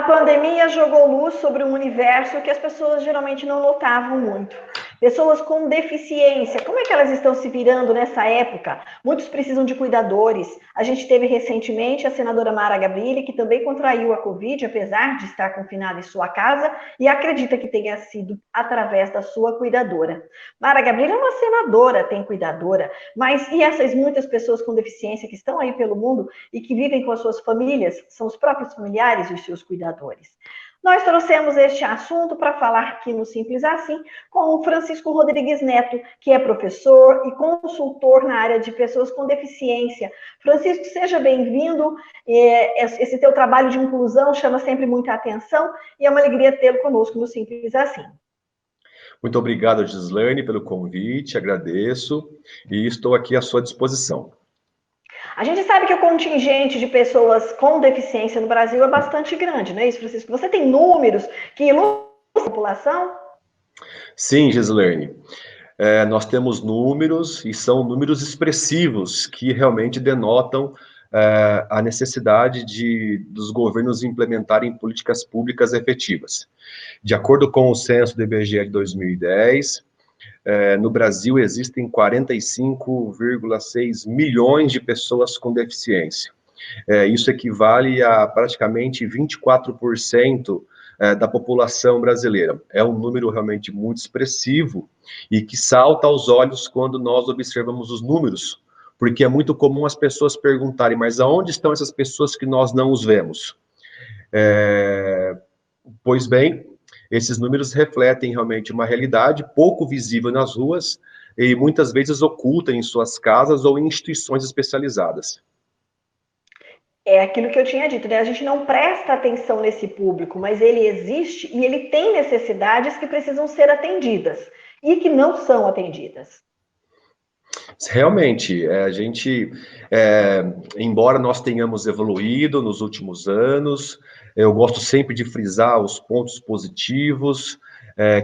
pandemia jogou luz sobre um universo que as pessoas geralmente não notavam muito. Pessoas com deficiência, como é que elas estão se virando nessa época? Muitos precisam de cuidadores. A gente teve recentemente a senadora Mara Gabrilli, que também contraiu a Covid, apesar de estar confinada em sua casa, e acredita que tenha sido através da sua cuidadora. Mara Gabrilli é uma senadora, tem cuidadora, mas e essas muitas pessoas com deficiência que estão aí pelo mundo e que vivem com as suas famílias, são os próprios familiares e os seus cuidadores. Nós trouxemos este assunto para falar aqui no Simples Assim com o Francisco Rodrigues Neto, que é professor e consultor na área de pessoas com deficiência. Francisco, seja bem-vindo. Esse teu trabalho de inclusão chama sempre muita atenção e é uma alegria tê-lo conosco no Simples Assim. Muito obrigado, Gislaine, pelo convite, agradeço e estou aqui à sua disposição. A gente sabe que o contingente de pessoas com deficiência no Brasil é bastante grande, não é isso, Francisco? Você tem números que ilustram a população? Sim, Gislaine. Nós temos números, e são números expressivos, que realmente denotam a necessidade dos governos implementarem políticas públicas efetivas. De acordo com o censo do IBGE de 2010, no Brasil existem 45,6 milhões de pessoas com deficiência. Isso equivale a praticamente 24% da população brasileira. É um número realmente muito expressivo e que salta aos olhos quando nós observamos os números, porque é muito comum as pessoas perguntarem, mas aonde estão essas pessoas que nós não os vemos? Pois bem, esses números refletem realmente uma realidade pouco visível nas ruas e muitas vezes oculta em suas casas ou em instituições especializadas. É aquilo que eu tinha dito, né? A gente não presta atenção nesse público, mas ele existe e ele tem necessidades que precisam ser atendidas e que não são atendidas. Realmente, embora nós tenhamos evoluído nos últimos anos, eu gosto sempre de frisar os pontos positivos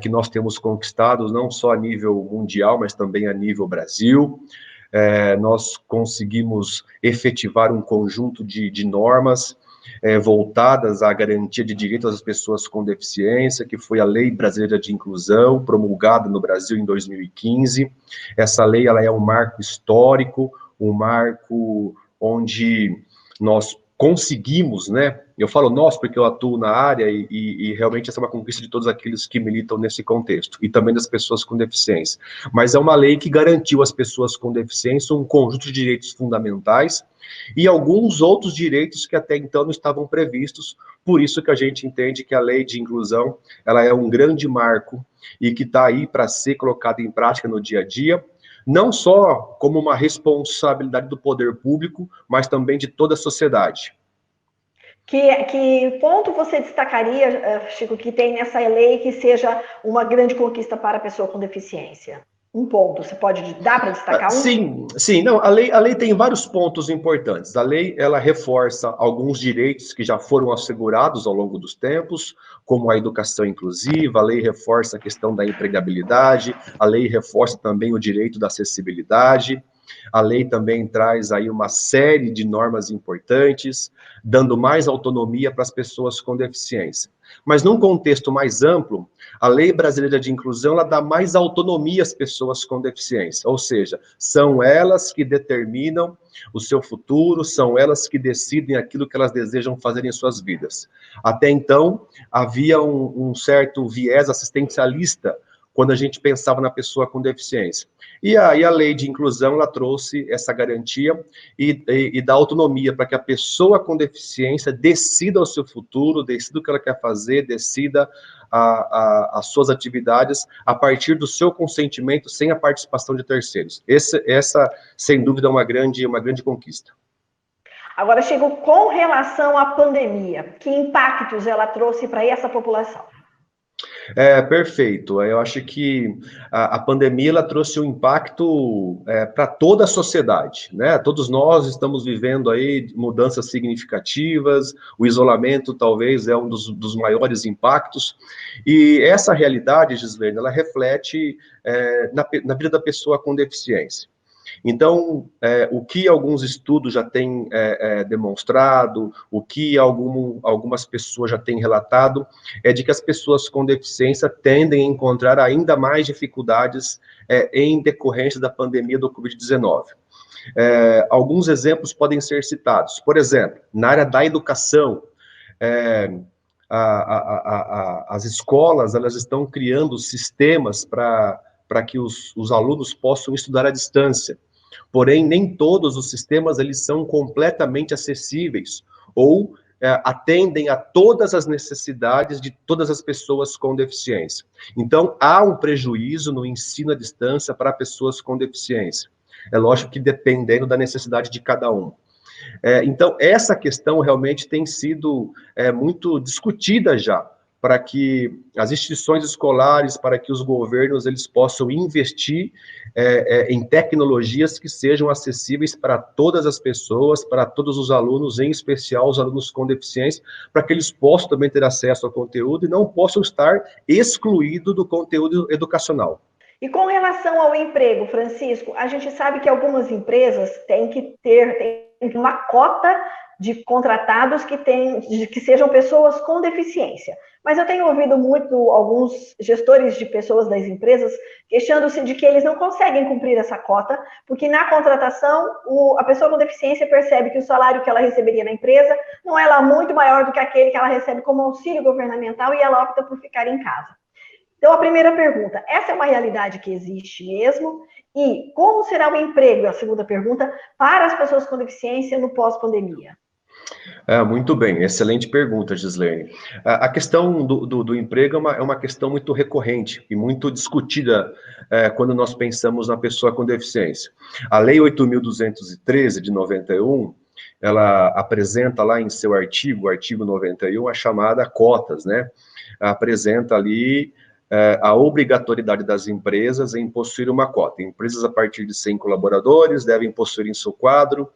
que nós temos conquistado, não só a nível mundial, mas também a nível Brasil. Nós conseguimos efetivar um conjunto de normas voltadas à garantia de direitos das pessoas com deficiência, que foi a Lei Brasileira de Inclusão, promulgada no Brasil em 2015. Essa lei ela é um marco histórico, um marco onde nós conseguimos, né? Eu falo nós porque eu atuo na área e realmente essa é uma conquista de todos aqueles que militam nesse contexto, e também das pessoas com deficiência. Mas é uma lei que garantiu às pessoas com deficiência um conjunto de direitos fundamentais e alguns outros direitos que até então não estavam previstos, por isso que a gente entende que a lei de inclusão ela é um grande marco e que está aí para ser colocada em prática no dia a dia, não só como uma responsabilidade do poder público, mas também de toda a sociedade. Que ponto você destacaria, Chico, que tem nessa lei que seja uma grande conquista para a pessoa com deficiência? Um ponto, você pode dar para destacar um? Sim, não, a lei tem vários pontos importantes. A lei, ela reforça alguns direitos que já foram assegurados ao longo dos tempos, como a educação inclusiva, a lei reforça a questão da empregabilidade, a lei reforça também o direito da acessibilidade, a lei também traz aí uma série de normas importantes, dando mais autonomia para as pessoas com deficiência. Mas num contexto mais amplo, a Lei Brasileira de Inclusão ela dá mais autonomia às pessoas com deficiência, ou seja, são elas que determinam o seu futuro, são elas que decidem aquilo que elas desejam fazer em suas vidas. Até então, havia um certo viés assistencialista quando a gente pensava na pessoa com deficiência. E aí a lei de inclusão, ela trouxe essa garantia e dá autonomia para que a pessoa com deficiência decida o seu futuro, decida o que ela quer fazer, decida as suas atividades a partir do seu consentimento, sem a participação de terceiros. Essa sem dúvida, é uma grande conquista. Agora, Chico, com relação à pandemia, que impactos ela trouxe para essa população? Perfeito. Eu acho que a pandemia ela trouxe um impacto para toda a sociedade, né? Todos nós estamos vivendo aí mudanças significativas, o isolamento talvez é um dos maiores impactos, e essa realidade, Gislene, ela reflete na vida da pessoa com deficiência. Então, o que alguns estudos já têm demonstrado, o que algumas pessoas já têm relatado, é de que as pessoas com deficiência tendem a encontrar ainda mais dificuldades em decorrência da pandemia do Covid-19. Alguns exemplos podem ser citados. Por exemplo, na área da educação, as escolas elas estão criando sistemas para que os alunos possam estudar à distância. Porém, nem todos os sistemas eles são completamente acessíveis ou atendem a todas as necessidades de todas as pessoas com deficiência. Então, há um prejuízo no ensino à distância para pessoas com deficiência. É lógico que dependendo da necessidade de cada um. Então, essa questão realmente tem sido muito discutida já, para que as instituições escolares, para que os governos, eles possam investir em tecnologias que sejam acessíveis para todas as pessoas, para todos os alunos, em especial os alunos com deficiência, para que eles possam também ter acesso ao conteúdo e não possam estar excluídos do conteúdo educacional. E com relação ao emprego, Francisco, a gente sabe que algumas empresas têm que ter uma cota de contratados que sejam pessoas com deficiência. Mas eu tenho ouvido muito alguns gestores de pessoas das empresas queixando-se de que eles não conseguem cumprir essa cota, porque na contratação a pessoa com deficiência percebe que o salário que ela receberia na empresa não é lá muito maior do que aquele que ela recebe como auxílio governamental e ela opta por ficar em casa. Então, a primeira pergunta, essa é uma realidade que existe mesmo? E como será o emprego, a segunda pergunta, para as pessoas com deficiência no pós-pandemia? Muito bem, excelente pergunta, Gislene. A questão do emprego é uma questão muito recorrente e muito discutida quando nós pensamos na pessoa com deficiência. A Lei 8.213, de 91, ela apresenta lá em seu artigo, o artigo 91, a chamada cotas, né? Apresenta ali a obrigatoriedade das empresas em possuir uma cota. Empresas a partir de 100 colaboradores devem possuir em seu quadro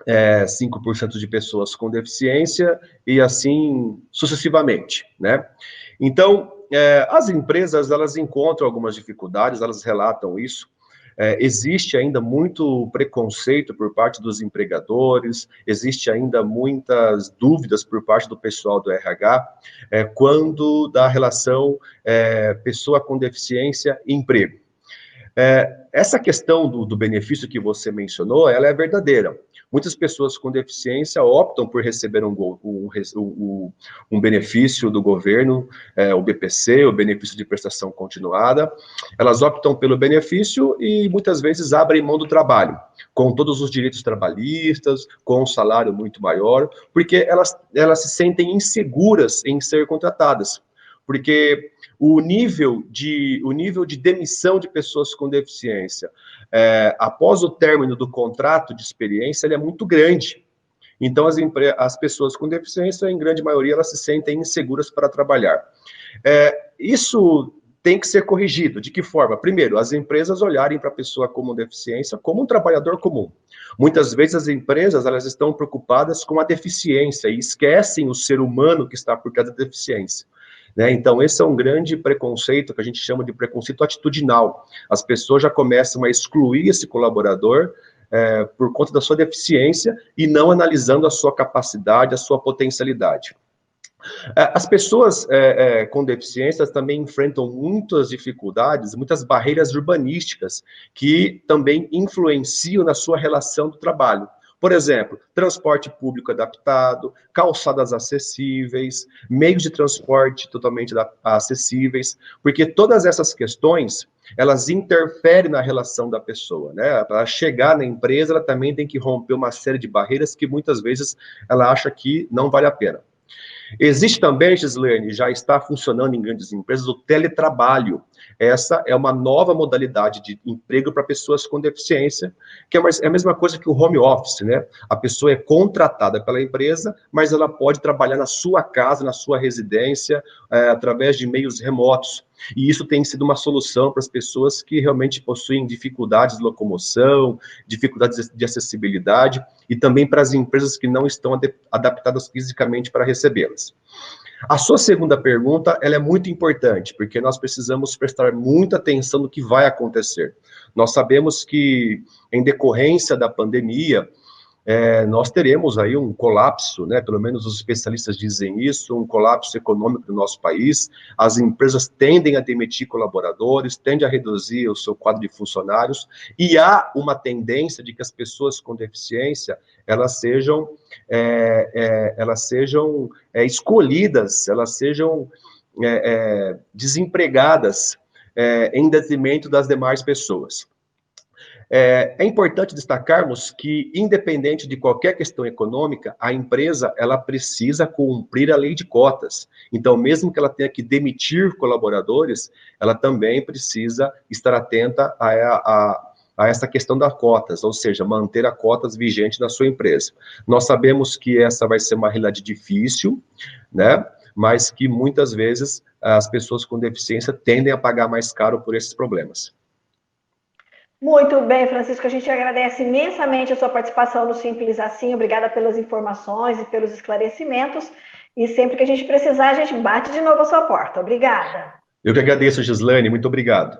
5% de pessoas com deficiência e assim sucessivamente, né? Então, as empresas, elas encontram algumas dificuldades, elas relatam isso. Existe ainda muito preconceito por parte dos empregadores, existe ainda muitas dúvidas por parte do pessoal do RH, quando da relação pessoa com deficiência e emprego. Essa questão do benefício que você mencionou, ela é verdadeira. Muitas pessoas com deficiência optam por receber um benefício do governo, o BPC, o benefício de prestação continuada. Elas optam pelo benefício e muitas vezes abrem mão do trabalho, com todos os direitos trabalhistas, com um salário muito maior, porque elas se sentem inseguras em ser contratadas. Porque o nível de demissão de pessoas com deficiência, após o término do contrato de experiência, ele é muito grande. Então, as pessoas com deficiência, em grande maioria, elas se sentem inseguras para trabalhar. Isso tem que ser corrigido. De que forma? Primeiro, as empresas olharem para a pessoa com deficiência como um trabalhador comum. Muitas vezes as empresas elas estão preocupadas com a deficiência e esquecem o ser humano que está por trás da deficiência. Então, esse é um grande preconceito que a gente chama de preconceito atitudinal. As pessoas já começam a excluir esse colaborador por conta da sua deficiência e não analisando a sua capacidade, a sua potencialidade. As pessoas com deficiências também enfrentam muitas dificuldades, muitas barreiras urbanísticas que também influenciam na sua relação do trabalho. Por exemplo, transporte público adaptado, calçadas acessíveis, meios de transporte totalmente acessíveis, porque todas essas questões, elas interferem na relação da pessoa, né? Para chegar na empresa, ela também tem que romper uma série de barreiras que muitas vezes ela acha que não vale a pena. Existe também, Gislene, já está funcionando em grandes empresas, o teletrabalho. Essa é uma nova modalidade de emprego para pessoas com deficiência, que é a mesma coisa que o home office, né? A pessoa é contratada pela empresa, mas ela pode trabalhar na sua casa, na sua residência, através de meios remotos. E isso tem sido uma solução para as pessoas que realmente possuem dificuldades de locomoção, dificuldades de acessibilidade, e também para as empresas que não estão adaptadas fisicamente para recebê-las. A sua segunda pergunta, ela é muito importante, porque nós precisamos prestar muita atenção no que vai acontecer. Nós sabemos que, em decorrência da pandemia, nós teremos aí um colapso, né? Pelo menos os especialistas dizem isso, um colapso econômico do nosso país. As empresas tendem a demitir colaboradores, tendem a reduzir o seu quadro de funcionários, e há uma tendência de que as pessoas com deficiência elas sejam escolhidas, elas sejam desempregadas em detrimento das demais pessoas. É importante destacarmos que, independente de qualquer questão econômica, a empresa ela precisa cumprir a lei de cotas. Então, mesmo que ela tenha que demitir colaboradores, ela também precisa estar atenta a essa questão das cotas, ou seja, manter as cotas vigentes na sua empresa. Nós sabemos que essa vai ser uma realidade difícil, né? Mas que muitas vezes as pessoas com deficiência tendem a pagar mais caro por esses problemas. Muito bem, Francisco, a gente agradece imensamente a sua participação no Simples Assim, obrigada pelas informações e pelos esclarecimentos, e sempre que a gente precisar, a gente bate de novo a sua porta. Obrigada. Eu que agradeço, Gislane, muito obrigado.